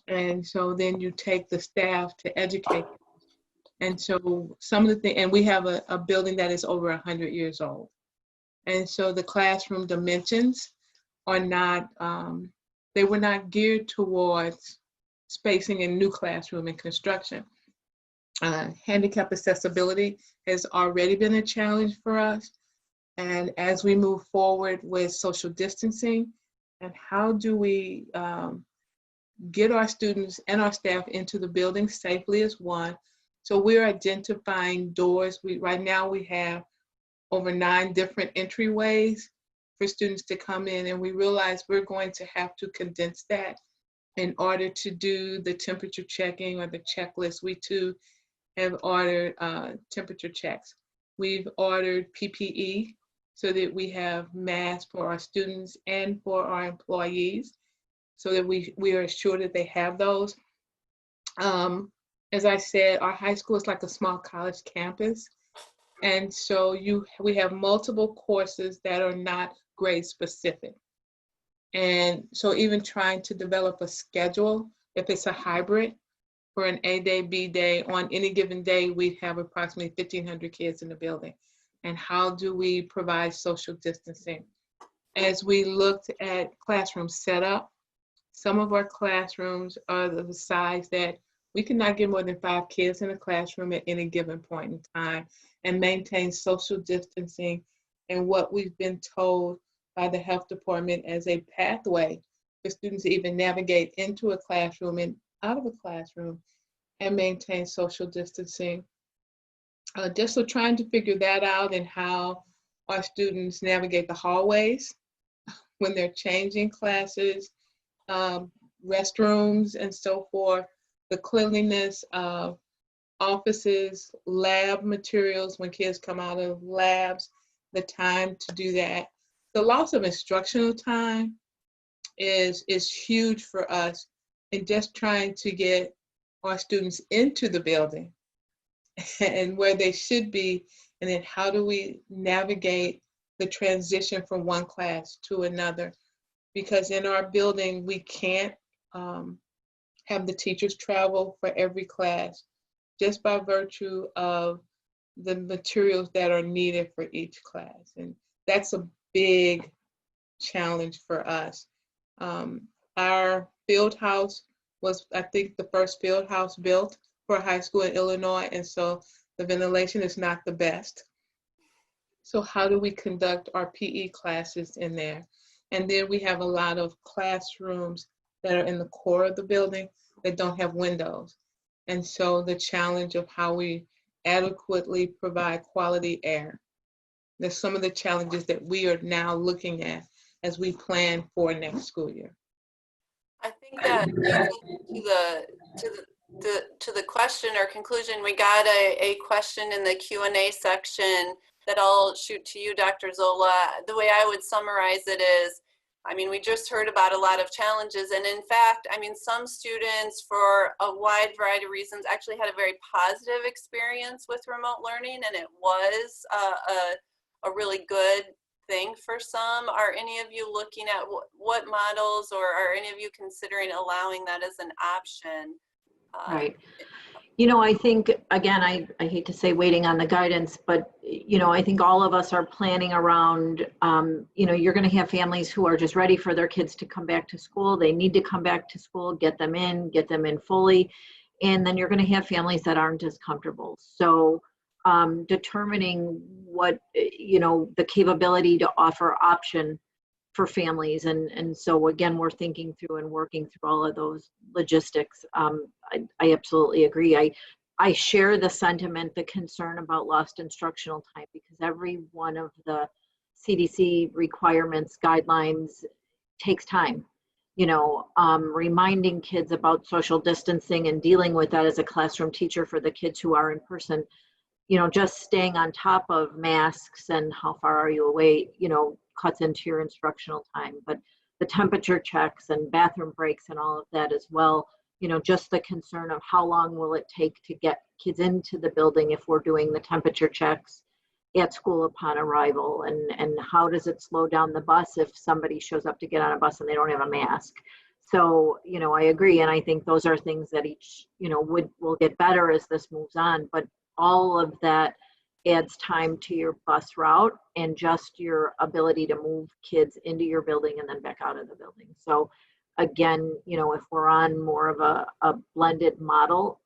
And so then you take the staff to educate. And so some of the things, and we have a building that is over 100 years old. And so the classroom dimensions are not, they were not geared towards spacing in new classroom and construction. Handicap accessibility has already been a challenge for us. And as we move forward with social distancing, and how do we get our students and our staff into the building safely is one. So we're identifying doors. Right now we have over 9 different entryways for students to come in, and we realize we're going to have to condense that in order to do the temperature checking or the checklist. We too have ordered temperature checks. We've ordered PPE so that we have masks for our students and for our employees, so that we are assured that they have those. As I said, our high school is like a small college campus. And so we have multiple courses that are not grade specific. And so even trying to develop a schedule, if it's a hybrid, for an A day, B day, on any given day, we have approximately 1,500 kids in the building. And how do we provide social distancing? As we looked at classroom setup, some of our classrooms are the size that we cannot get more than 5 kids in a classroom at any given point in time and maintain social distancing and what we've been told by the health department as a pathway for students to even navigate into a classroom and out of a classroom and maintain social distancing. Just so trying to figure that out and how our students navigate the hallways when they're changing classes, restrooms and so forth, the cleanliness of offices, lab materials when kids come out of labs, the time to do that. The loss of instructional time is huge for us in just trying to get our students into the building and where they should be, and then how do we navigate the transition from one class to another? Because in our building, we can't have the teachers travel for every class just by virtue of the materials that are needed for each class. And that's a big challenge for us. Our field house was, I think, the first field house built for a high school in Illinois, and so the ventilation is not the best. So how do we conduct our PE classes in there? And then we have a lot of classrooms that are in the core of the building that don't have windows. And so the challenge of how we adequately provide quality air. There's some of the challenges that we are now looking at as we plan for next school year. I think that to the question or conclusion, we got a question in the Q&A section that I'll shoot to you, Dr. Zola. The way I would summarize it is, I mean, we just heard about a lot of challenges, and in fact, I mean, some students for a wide variety of reasons actually had a very positive experience with remote learning, and it was a really good thing for some. Are any of you looking at what models, or are any of you considering allowing that as an option? Right. You know, I think, again, I hate to say waiting on the guidance, but, you know, I think all of us are planning around, you know, you're going to have families who are just ready for their kids to come back to school. They need to come back to school, get them in fully. And then you're going to have families that aren't as comfortable. So determining what, you know, the capability to offer option for families. And so again, we're thinking through and working through all of those logistics. I absolutely agree. I share the sentiment, the concern about lost instructional time, because every one of the CDC requirements, guidelines takes time. You know, reminding kids about social distancing and dealing with that as a classroom teacher for the kids who are in person, you know, just staying on top of masks and how far are you away, you know, cuts into your instructional time. But the temperature checks and bathroom breaks and all of that as well, you know, just the concern of how long will it take to get kids into the building if we're doing the temperature checks at school upon arrival, and how does it slow down the bus if somebody shows up to get on a bus and they don't have a mask. So, I agree. And I think those are things that each, will get better as this moves on. But all of that adds time to your bus route and just your ability to move kids into your building and then back out of the building. So again, if we're on more of a blended model,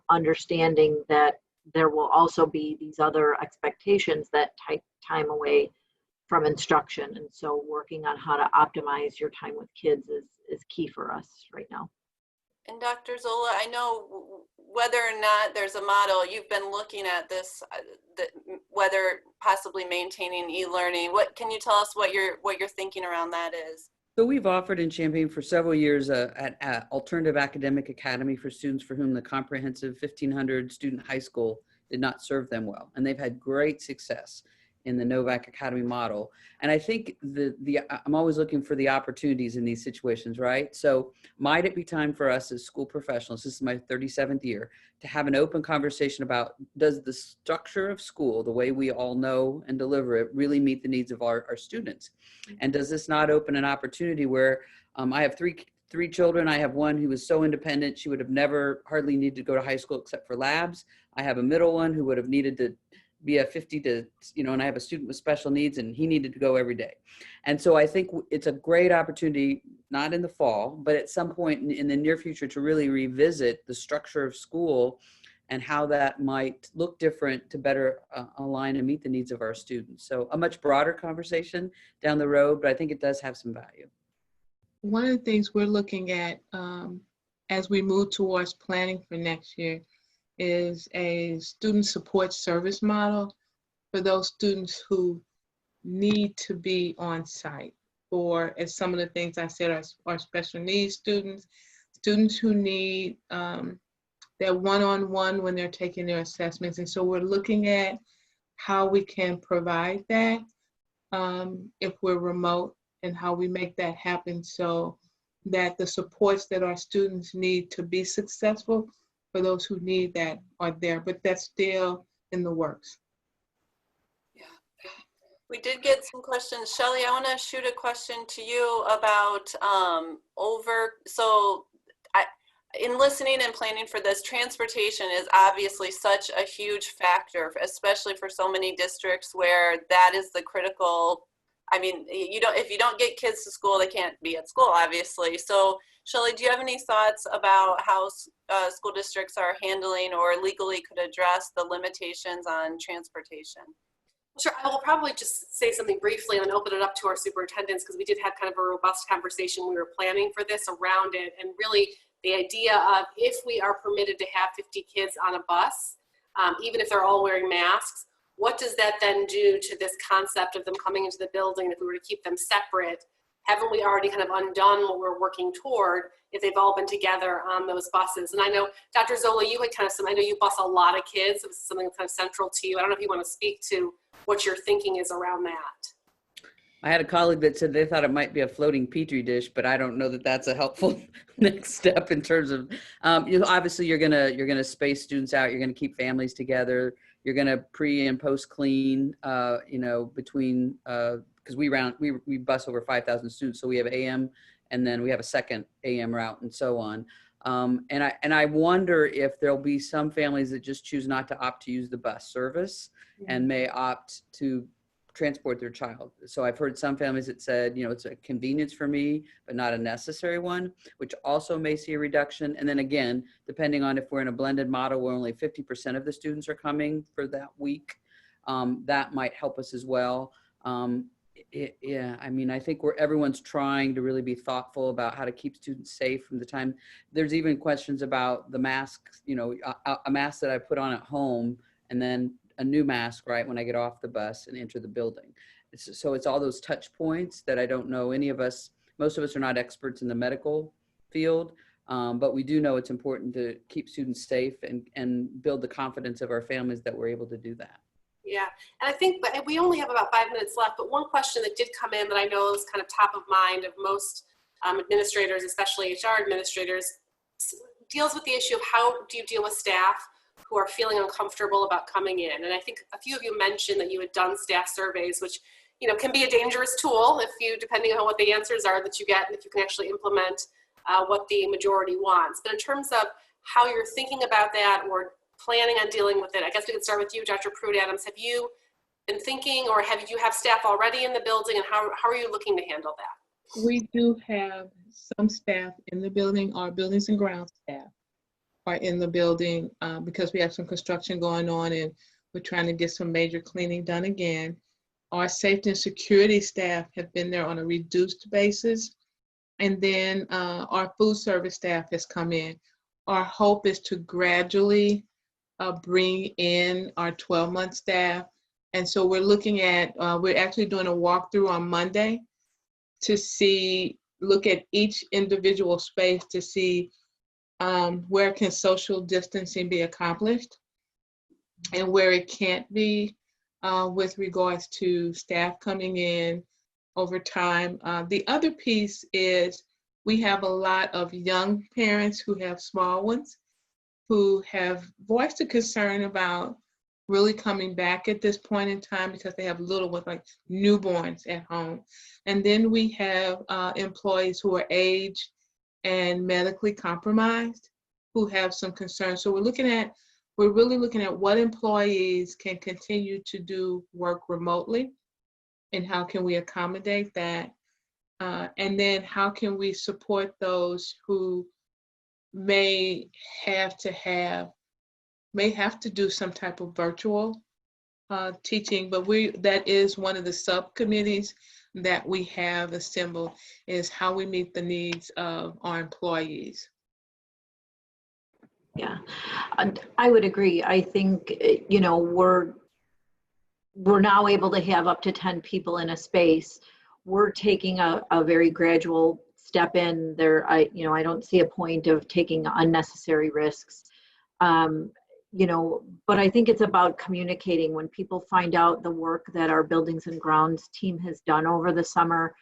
understanding that there will also be these other expectations that take time away from instruction. And so working on how to optimize your time with kids is key for us right now. And Dr. Zola, I know whether or not there's a model, you've been looking at this, whether possibly maintaining e-learning. What can you tell us what you're thinking around that is? So we've offered in Champaign for several years an alternative academic academy for students for whom the comprehensive 1,500 student high school did not serve them well. And they've had great success in the Novak Academy model. And I think I'm always looking for the opportunities in these situations, right? So might it be time for us as school professionals, this is my 37th year, to have an open conversation about, does the structure of school, the way we all know and deliver it, really meet the needs of our students? And does this not open an opportunity where I have three children. I have one who was so independent, she would have never hardly needed to go to high school except for labs. I have a middle one who would have needed to be a 50 to, and I have a student with special needs and he needed to go every day. And so I think it's a great opportunity, not in the fall, but at some point in the near future to really revisit the structure of school and how that might look different to better align and meet the needs of our students. So a much broader conversation down the road, but I think it does have some value. One of the things we're looking at as we move towards planning for next year is a student support service model for those students who need to be on site, or as some of the things I said are special needs students who need that one-on-one when they're taking their assessments. And so we're looking at how we can provide that if we're remote, and how we make that happen so that the supports that our students need to be successful for those who need that are there, but that's still in the works. Yeah, we did get some questions. Shelli, I want to shoot a question to you about in listening and planning for this, transportation is obviously such a huge factor, especially for so many districts where that is the critical. I mean, if you don't get kids to school, they can't be at school, obviously. So Shelli, do you have any thoughts about how school districts are handling or legally could address the limitations on transportation? Sure, I will probably just say something briefly and then open it up to our superintendents, because we did have kind of a robust conversation. We were planning for this around it, and really the idea of, if we are permitted to have 50 kids on a bus, even if they're all wearing masks, what does that then do to this concept of them coming into the building? If we were to keep them separate, haven't we already kind of undone what we're working toward if they've all been together on those buses? And I know, Dr. Zola, you had kind of I know you bus a lot of kids. It was something kind of central to you. I don't know if you want to speak to what your thinking is around that. I had a colleague that said they thought it might be a floating petri dish, but I don't know that that's a helpful next step in terms of, obviously you're gonna space students out. You're gonna keep families together. You're gonna pre and post clean, between, because we bus over 5,000 students, so we have AM and then we have a second AM route and so on. And I wonder if there'll be some families that just choose not to opt to use the bus service and may opt to transport their child. So I've heard some families that said, it's a convenience for me, but not a necessary one, which also may see a reduction. And then again, depending on if we're in a blended model where only 50% of the students are coming for that week, that might help us as well. I think everyone's trying to really be thoughtful about how to keep students safe from the time. There's even questions about the masks, a mask that I put on at home and then a new mask, right, when I get off the bus and enter the building. So it's all those touch points that I don't know most of us are not experts in the medical field, but we do know it's important to keep students safe and build the confidence of our families that we're able to do that. Yeah, and I think we only have about 5 minutes left, but one question that did come in that I know is kind of top of mind of most administrators, especially HR administrators, deals with the issue of how do you deal with staff who are feeling uncomfortable about coming in. And I think a few of you mentioned that you had done staff surveys, which can be a dangerous tool depending on what the answers are that you get and if you can actually implement what the majority wants. But in terms of how you're thinking about that or planning on dealing with it, I guess we can start with you, Dr. Pruitt-Adams. Have you been thinking, or have you have staff already in the building, and how are you looking to handle that? We do have some staff in the building. Our buildings and grounds staff are in the building because we have some construction going on and we're trying to get some major cleaning done again. Our safety and security staff have been there on a reduced basis. And then our food service staff has come in. Our hope is to gradually bring in our 12-month staff. And so we're looking at, we're actually doing a walkthrough on Monday to see, look at each individual space to see where can social distancing be accomplished and where it can't be with regards to staff coming in over time. The other piece is we have a lot of young parents who have small ones who have voiced a concern about really coming back at this point in time because they have little ones, like newborns at home. And then we have employees who are aged and medically compromised who have some concerns. So we're really looking at what employees can continue to do work remotely and how can we accommodate that. And then how can we support those who may have to do some type of virtual teaching, but that is one of the subcommittees that we have assembled, is how we meet the needs of our employees. Yeah, I would agree. I think, you know, we're now able to have up to 10 people in a space. We're taking a very gradual step in there. I don't see a point of taking unnecessary risks. You know, but I think it's about communicating. When people find out the work that our buildings and grounds team has done over the summer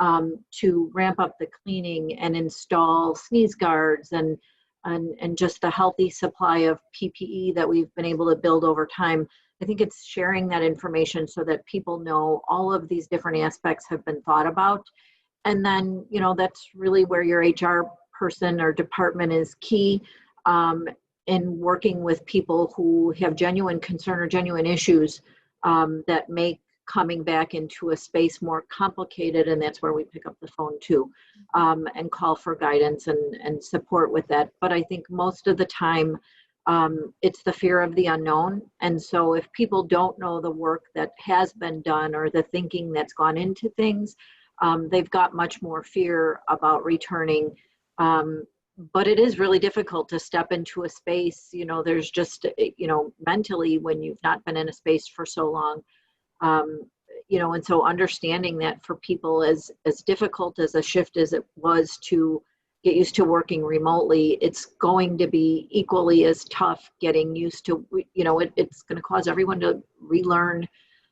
to ramp up the cleaning and install sneeze guards and just the healthy supply of PPE that we've been able to build over time, I think it's sharing that information so that people know all of these different aspects have been thought about. And then, you know, that's really where your HR person or department is key. In working with people who have genuine concern or genuine issues that make coming back into a space more complicated, and that's where we pick up the phone too and call for guidance and support with that. But I think most of the time it's the fear of the unknown, and so if people don't know the work that has been done or the thinking that's gone into things, they've got much more fear about returning. But it is really difficult to step into a space, you know, there's just, you know, mentally when you've not been in a space for so long, you know, and so understanding that for people as difficult as a shift as it was to get used to working remotely, it's going to be equally as tough getting used to, you know, it's going to cause everyone to relearn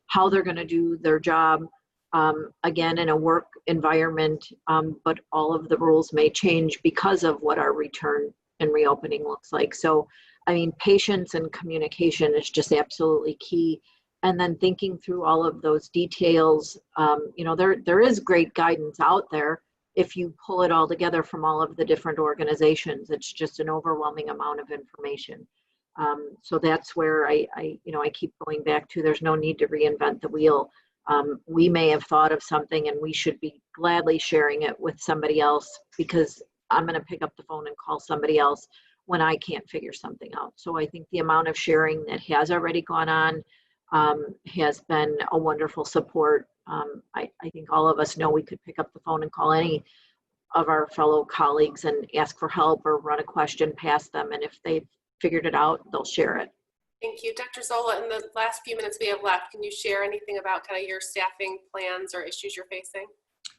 how they're going to do their job. Again, in a work environment, but all of the rules may change because of what our return and reopening looks like. So, I mean, patience and communication is just absolutely key. And then thinking through all of those details, you know, there is great guidance out there if you pull it all together from all of the different organizations. It's just an overwhelming amount of information. So that's where I keep going back to, there's no need to reinvent the wheel. We may have thought of something and we should be gladly sharing it with somebody else, because I'm going to pick up the phone and call somebody else when I can't figure something out. So I think the amount of sharing that has already gone on has been a wonderful support. I think all of us know we could pick up the phone and call any of our fellow colleagues and ask for help or run a question past them. And if they've figured it out, they'll share it. Thank you. Dr. Zola, in the last few minutes we have left, can you share anything about kind of your staffing plans or issues you're facing?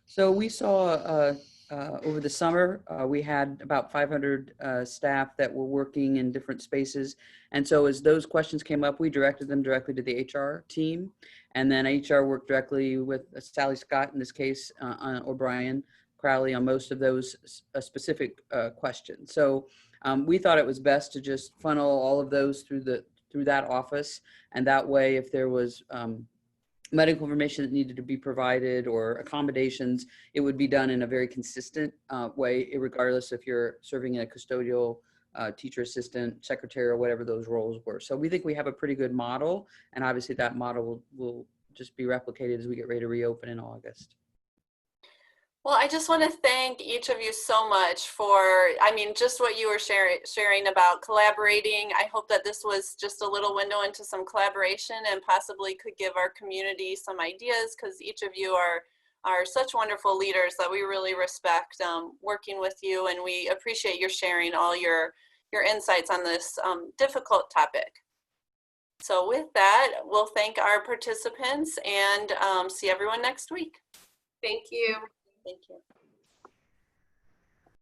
So we saw over the summer, we had about 500 staff that were working in different spaces. And so as those questions came up, we directed them directly to the HR team. And then HR worked directly with Sally Scott, in this case, or Brian Crowley on most of those specific questions. So we thought it was best to just funnel all of those through that office. And that way, if there was medical information that needed to be provided or accommodations, it would be done in a very consistent way, regardless if you're serving in a custodial, teacher assistant, secretary, or whatever those roles were. So we think we have a pretty good model, and obviously that model will just be replicated as we get ready to reopen in August. Well, I just want to thank each of you so much for, I mean, just what you were sharing about collaborating. I hope that this was just a little window into some collaboration and possibly could give our community some ideas, because each of you are such wonderful leaders that we really respect working with you, and we appreciate your sharing all your insights on this difficult topic. So with that, we'll thank our participants and see everyone next week. Thank you. Thank you.